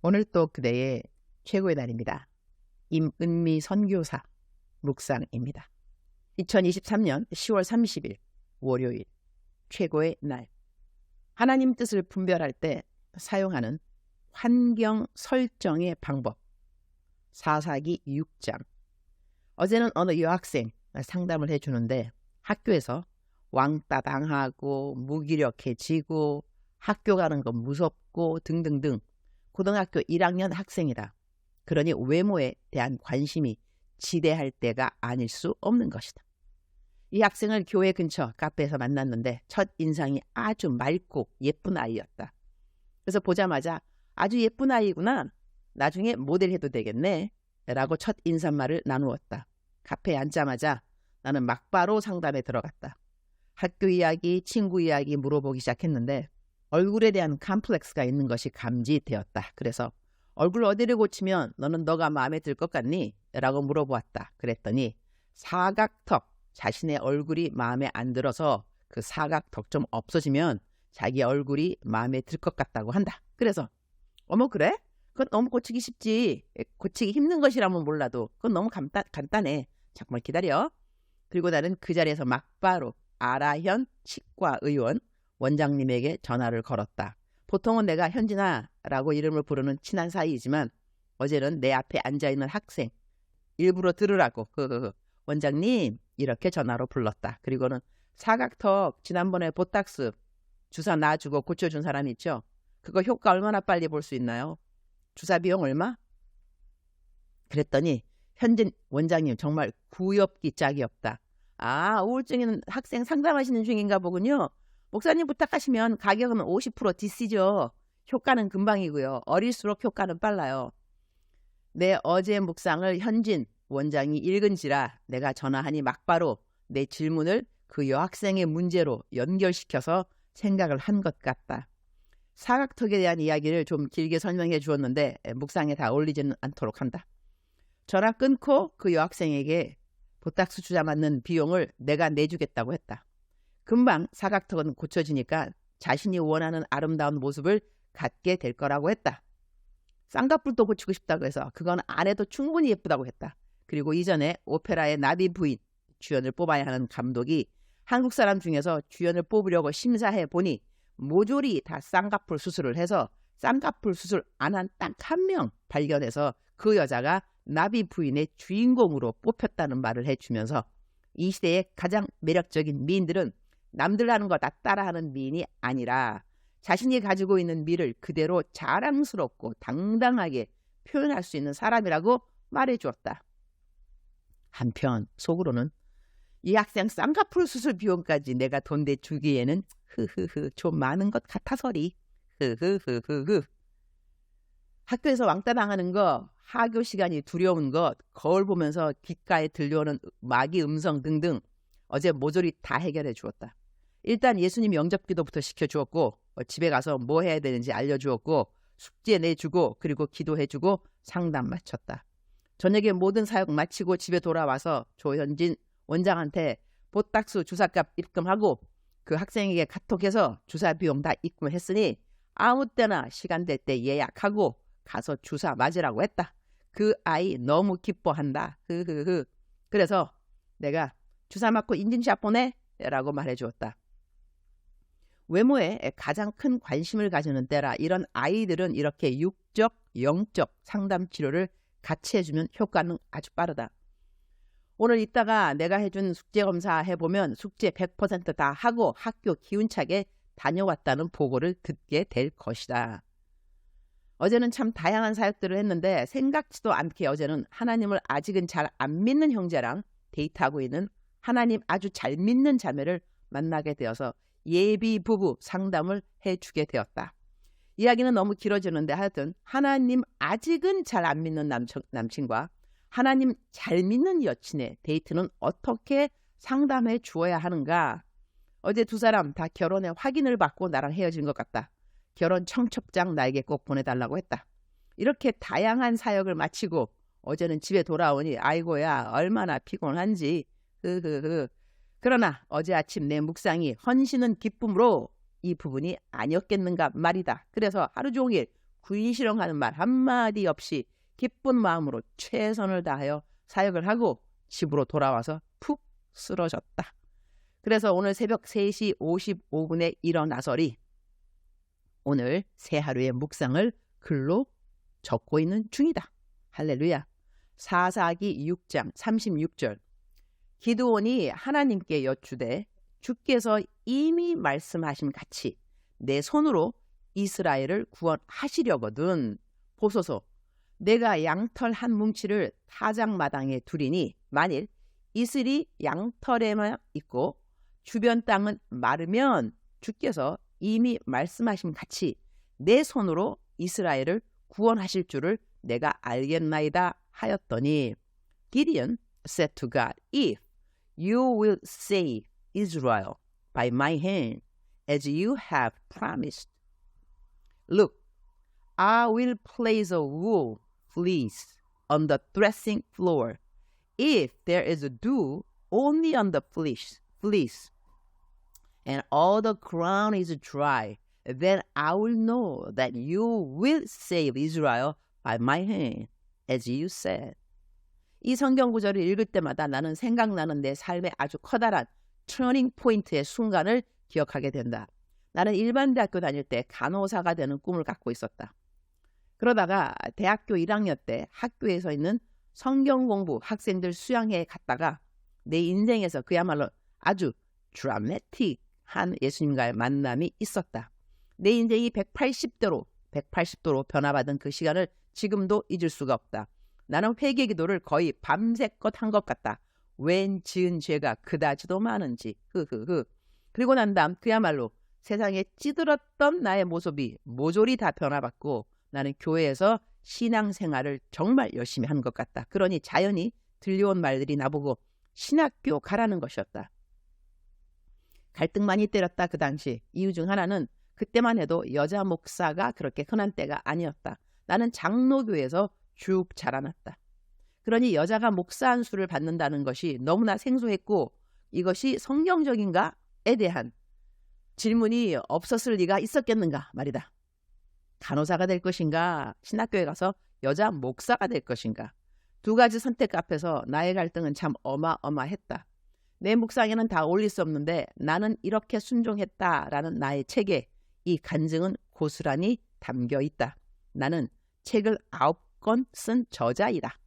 오늘 또 그대의 최고의 날입니다. 임은미 선교사 묵상입니다. 2023년 10월 30일 월요일 최고의 날. 하나님 뜻을 분별할 때 사용하는 환경 설정의 방법. 사사기 6장. 어제는 어느 여학생 상담을 해주는데 학교에서 왕따 당하고 무기력해지고 학교 가는 거 무섭고 등등등 고등학교 1학년 학생이다. 그러니 외모에 대한 관심이 지대할 때가 아닐 수 없는 것이다. 이 학생을 교회 근처 카페에서 만났는데 첫 인상이 아주 맑고 예쁜 아이였다. 그래서 보자마자 아주 예쁜 아이구나. 나중에 모델 해도 되겠네. 라고 첫 인사말을 나누었다. 카페에 앉자마자 나는 막바로 상담에 들어갔다. 학교 이야기, 친구 이야기 물어보기 시작했는데 얼굴에 대한 컴플렉스가 있는 것이 감지되었다. 그래서 얼굴 어디를 고치면 너는 너가 마음에 들 것 같니? 라고 물어보았다. 그랬더니 사각턱, 자신의 얼굴이 마음에 안 들어서 그 사각턱 좀 없어지면 자기 얼굴이 마음에 들 것 같다고 한다. 그래서 어머 그래? 그건 너무 고치기 쉽지. 고치기 힘든 것이라면 몰라도 그건 너무 간단해. 잠깐만 기다려. 그리고 나는 그 자리에서 막바로 아라현 치과의원 원장님에게 전화를 걸었다. 보통은 내가 현진아라고 이름을 부르는 친한 사이이지만 어제는 내 앞에 앉아있는 학생 일부러 들으라고 원장님 이렇게 전화로 불렀다. 그리고는 사각턱 지난번에 보탁스 주사 놔주고 고쳐준 사람 있죠? 그거 효과 얼마나 빨리 볼 수 있나요? 주사 비용 얼마? 그랬더니 현진 원장님 정말 구엽기 짝이 없다. 아, 우울증 있는 학생 상담하시는 중인가 보군요. 목사님 부탁하시면 가격은 50% DC죠. 효과는 금방이고요. 어릴수록 효과는 빨라요. 내 어제 묵상을 현진 원장이 읽은지라 내가 전화하니 막바로 내 질문을 그 여학생의 문제로 연결시켜서 생각을 한 것 같다. 사각턱에 대한 이야기를 좀 길게 설명해 주었는데 묵상에 다 어울리지는 않도록 한다. 전화 끊고 그 여학생에게 보탁스 주사 맞는 비용을 내가 내주겠다고 했다. 금방 사각턱은 고쳐지니까 자신이 원하는 아름다운 모습을 갖게 될 거라고 했다. 쌍꺼풀도 고치고 싶다고 해서 그건 안 해도 충분히 예쁘다고 했다. 그리고 이전에 오페라의 나비 부인 주연을 뽑아야 하는 감독이 한국 사람 중에서 주연을 뽑으려고 심사해 보니 모조리 다 쌍꺼풀 수술을 해서 쌍꺼풀 수술 안 한 딱 한 명 발견해서 그 여자가 나비 부인의 주인공으로 뽑혔다는 말을 해주면서 이 시대의 가장 매력적인 미인들은 남들 하는 거 다 따라하는 미인이 아니라 자신이 가지고 있는 미를 그대로 자랑스럽고 당당하게 표현할 수 있는 사람이라고 말해주었다. 한편 속으로는 이 학생 쌍꺼풀 수술 비용까지 내가 돈 대주기에는 좀 많은 것 같아서리. 학교에서 왕따 당하는 거, 하교 시간이 두려운 것, 거울 보면서 귓가에 들려오는 마귀 음성 등등 어제 모조리 다 해결해 주었다. 일단 예수님 영접기도부터 시켜주었고 집에 가서 뭐 해야 되는지 알려주었고 숙제 내주고 그리고 기도해주고 상담 마쳤다. 저녁에 모든 사역 마치고 집에 돌아와서 조현진 원장한테 보탁스 주사값 입금하고 그 학생에게 카톡해서 주사 비용 다 입금했으니 아무 때나 시간 될 때 예약하고 가서 주사 맞으라고 했다. 그 아이 너무 기뻐한다. 그래서 내가 주사 맞고 인증샷 보내? 라고 말해주었다. 외모에 가장 큰 관심을 가지는 때라 이런 아이들은 이렇게 육적, 영적 상담 치료를 같이 해주면 효과는 아주 빠르다. 오늘 이따가 내가 해준 숙제 검사 해보면 숙제 100% 다 하고 학교 기운차게 다녀왔다는 보고를 듣게 될 것이다. 어제는 참 다양한 사역들을 했는데 생각지도 않게 어제는 하나님을 아직은 잘 안 믿는 형제랑 데이트하고 있는 하나님 아주 잘 믿는 자매를 만나게 되어서 예비 부부 상담을 해주게 되었다. 이야기는 너무 길어지는데 하여튼 하나님 아직은 잘 안 믿는 남친과 하나님 잘 믿는 여친의 데이트는 어떻게 상담해 주어야 하는가. 어제 두 사람 다 결혼의 확인을 받고 나랑 헤어진 것 같다. 결혼 청첩장 나에게 꼭 보내달라고 했다. 이렇게 다양한 사역을 마치고 어제는 집에 돌아오니 아이고야 얼마나 피곤한지. 그러나 어제 아침 내 묵상이 헌신은 기쁨으로 이 부분이 아니었겠는가 말이다. 그래서 하루 종일 구인실험하는 말 한마디 없이 기쁜 마음으로 최선을 다하여 사역을 하고 집으로 돌아와서 푹 쓰러졌다. 그래서 오늘 새벽 3시 55분에 일어나서리 오늘 새 하루의 묵상을 글로 적고 있는 중이다. 할렐루야. 사사기 6장 36절. 기드온이 하나님께 여쭈되 주께서 이미 말씀하신 같이 내 손으로 이스라엘을 구원하시려거든 보소서. 내가 양털 한 뭉치를 타작마당에 두리니 만일 이슬이 양털에만 있고 주변 땅은 마르면 주께서 이미 말씀하신 같이 내 손으로 이스라엘을 구원하실 줄을 내가 알겠나이다 하였더니 Gideon said to God, If you will save Israel by my hand, as you have promised, look, I will place a wool fleece on the threshing floor. If there is a dew only on the fleece, and all the ground is dry, then I will know that you will save Israel by my hand, as you said. 이 성경 구절을 읽을 때마다 나는 생각나는 내 삶의 아주 커다란 터닝 포인트의 순간을 기억하게 된다. 나는 일반 대학교 다닐 때 간호사가 되는 꿈을 갖고 있었다. 그러다가 대학교 1학년 때 학교에서 있는 성경 공부 학생들 수양회에 갔다가 내 인생에서 그야말로 아주 드라마틱한 예수님과의 만남이 있었다. 내 인생이 180도로 변화받은 그 시간을 지금도 잊을 수가 없다. 나는 회개 기도를 거의 밤새껏 한 것 같다. 웬 지은 죄가 그다지도 많은지. 그리고 난 다음 그야말로 세상에 찌들었던 나의 모습이 모조리 다 변화받고 나는 교회에서 신앙생활을 정말 열심히 한 것 같다. 그러니 자연히 들려온 말들이 나보고 신학교 가라는 것이었다. 갈등 많이 때렸다 그 당시. 이유 중 하나는 그때만 해도 여자 목사가 그렇게 흔한 때가 아니었다. 나는 장로교에서 쭉 자라났다. 그러니 여자가 목사 안수를 받는다는 것이 너무나 생소했고 이것이 성경적인가에 대한 질문이 없었을 리가 있었겠는가 말이다. 간호사가 될 것인가 신학교에 가서 여자 목사가 될 것인가. 두 가지 선택 앞에서 나의 갈등은 참 어마어마했다. 내 묵상에는 다 올릴 수 없는데 나는 이렇게 순종했다라는 나의 책에 이 간증은 고스란히 담겨 있다. 나는 책을 9권 쓴 저자이다.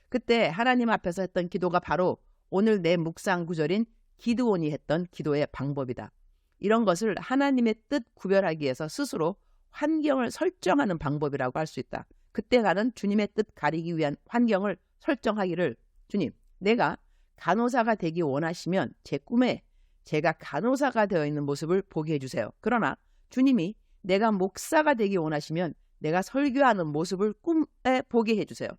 그때 하나님 앞에서 했던 기도가 바로 오늘 내 묵상 구절인 기드온이 했던 기도의 방법이다. 이런 것을 하나님의 뜻 구별하기 위해서 스스로 환경을 설정하는 방법이라고 할 수 있다. 그때 나는 주님의 뜻 가리기 위한 환경을 설정하기를 주님, 내가 간호사가 되기 원하시면 제 꿈에 제가 간호사가 되어 있는 모습을 보게 해주세요. 그러나 주님이 내가 목사가 되기 원하시면 내가 설교하는 모습을 꿈에 보게 해주세요.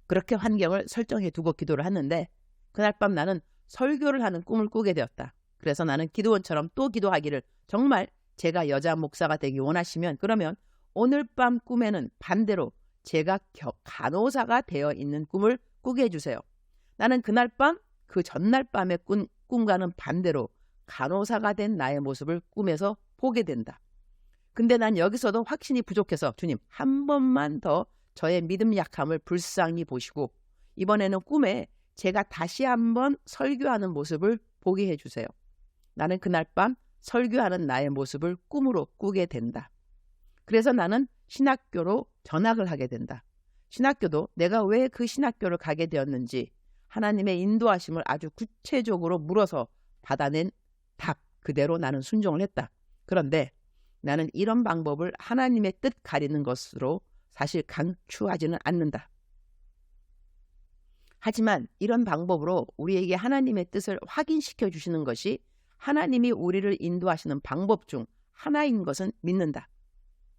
그렇게 환경을 설정해 두고 기도를 하는데 그날 밤 나는 설교를 하는 꿈을 꾸게 되었다. 그래서 나는 기드온처럼 또 기도하기를 정말 제가 여자 목사가 되기 원하시면 그러면 오늘 밤 꿈에는 반대로 제가 간호사가 되어 있는 꿈을 꾸게 해주세요. 나는 그날 밤, 그 전날 밤의 꿈과는 반대로 간호사가 된 나의 모습을 꿈에서 보게 된다. 근데 난 여기서도 확신이 부족해서 주님 한 번만 더 저의 믿음 약함을 불쌍히 보시고 이번에는 꿈에 제가 다시 한번 설교하는 모습을 보게 해주세요. 나는 그날 밤 설교하는 나의 모습을 꿈으로 꾸게 된다. 그래서 나는 신학교로 전학을 하게 된다. 신학교도 내가 왜 그 신학교를 가게 되었는지 하나님의 인도하심을 아주 구체적으로 물어서 받아낸 답 그대로 나는 순종을 했다. 그런데 나는 이런 방법을 하나님의 뜻 가리는 것으로 사실 강추하지는 않는다. 하지만 이런 방법으로 우리에게 하나님의 뜻을 확인시켜 주시는 것이 하나님이 우리를 인도하시는 방법 중 하나인 것은 믿는다.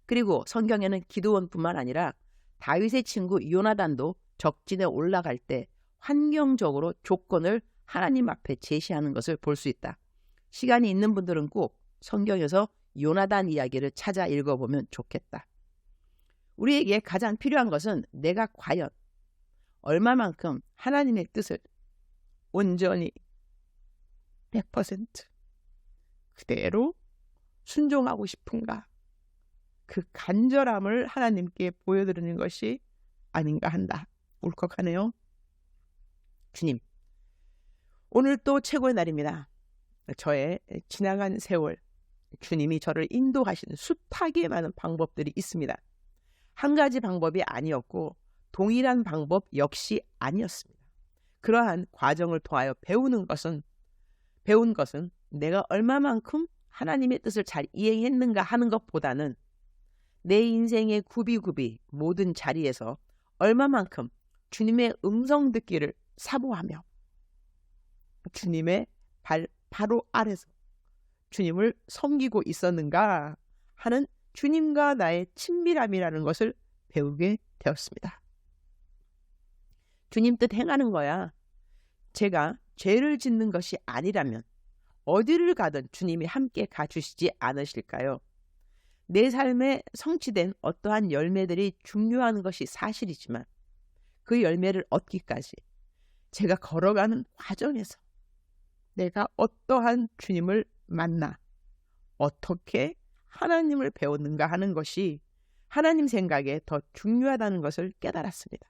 그리고 성경에는 기드온뿐만 아니라 다윗의 친구 요나단도 적진에 올라갈 때 환경적으로 조건을 하나님 앞에 제시하는 것을 볼 수 있다. 시간이 있는 분들은 꼭 성경에서 요나단 이야기를 찾아 읽어보면 좋겠다. 우리에게 가장 필요한 것은 내가 과연 얼마만큼 하나님의 뜻을 온전히 100% 그대로 순종하고 싶은가? 그 간절함을 하나님께 보여드리는 것이 아닌가 한다. 울컥하네요. 주님, 오늘 또 최고의 날입니다. 저의 지나간 세월, 주님이 저를 인도하시는 숱하게 많은 방법들이 있습니다. 한 가지 방법이 아니었고 동일한 방법 역시 아니었습니다. 그러한 과정을 통하여 배운 것은 내가 얼마만큼 하나님의 뜻을 잘 이행했는가 하는 것보다는 내 인생의 굽이굽이 모든 자리에서 얼마만큼 주님의 음성 듣기를 사모하며 주님의 발 바로 아래서 주님을 섬기고 있었는가 하는 주님과 나의 친밀함이라는 것을 배우게 되었습니다. 주님 뜻 행하는 거야. 제가 죄를 짓는 것이 아니라면 어디를 가든 주님이 함께 가주시지 않으실까요? 내 삶에 성취된 어떠한 열매들이 중요한 것이 사실이지만 그 열매를 얻기까지 제가 걸어가는 과정에서 내가 어떠한 주님을 만나 어떻게 하나님을 배웠는가 하는 것이 하나님 생각에 더 중요하다는 것을 깨달았습니다.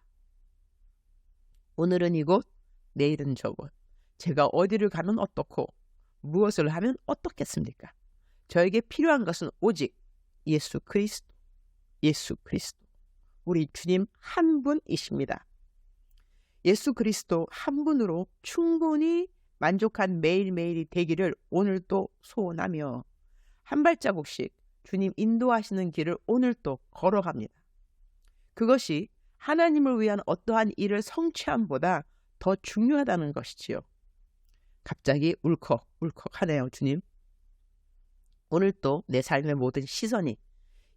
오늘은 이곳, 내일은 저곳. 제가 어디를 가면 어떻고 무엇을 하면 어떻겠습니까? 저에게 필요한 것은 오직 예수 그리스도, 우리 주님 한 분이십니다. 예수 그리스도 한 분으로 충분히 만족한 매일매일이 되기를 오늘도 소원하며 한 발자국씩 주님 인도하시는 길을 오늘도 걸어갑니다. 그것이 하나님을 위한 어떠한 일을 성취함보다 더 중요하다는 것이지요. 갑자기 울컥하네요, 주님. 오늘도 내 삶의 모든 시선이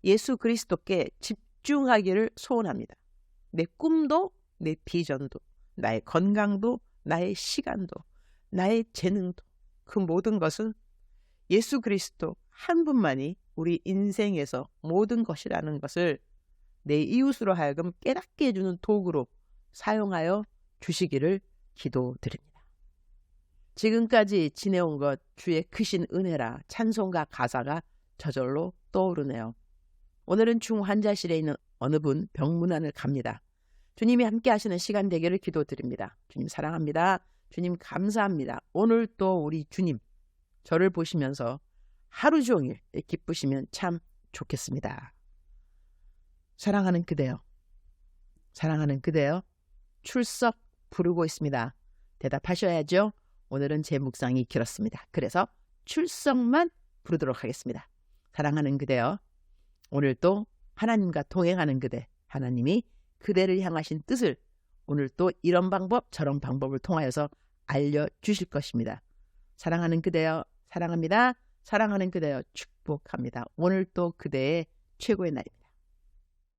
예수 그리스도께 집중하기를 소원합니다. 내 꿈도, 내 비전도, 나의 건강도, 나의 시간도, 나의 재능도, 그 모든 것은 예수 그리스도 한 분만이 우리 인생에서 모든 것이라는 것을 내 이웃으로 하여금 깨닫게 해주는 도구로 사용하여 주시기를 기도드립니다. 지금까지 지내온 것 주의 크신 은혜라 찬송가 가사가 저절로 떠오르네요. 오늘은 중환자실에 있는 어느 분 병문안을 갑니다. 주님이 함께 하시는 시간 되기를 기도드립니다. 주님 사랑합니다. 주님 감사합니다. 오늘 또 우리 주님 저를 보시면서 하루 종일 기쁘시면 참 좋겠습니다. 사랑하는 그대여 출석 부르고 있습니다. 대답하셔야죠. 오늘은 제 묵상이 길었습니다. 그래서 출석만 부르도록 하겠습니다. 사랑하는 그대여, 오늘도 하나님과 동행하는 그대, 하나님이 그대를 향하신 뜻을 오늘 또 이런 방법 저런 방법을 통하여서 알려주실 것입니다. 사랑하는 그대여 사랑합니다. 사랑하는 그대여 축복합니다. 오늘 또 그대의 최고의 날입니다.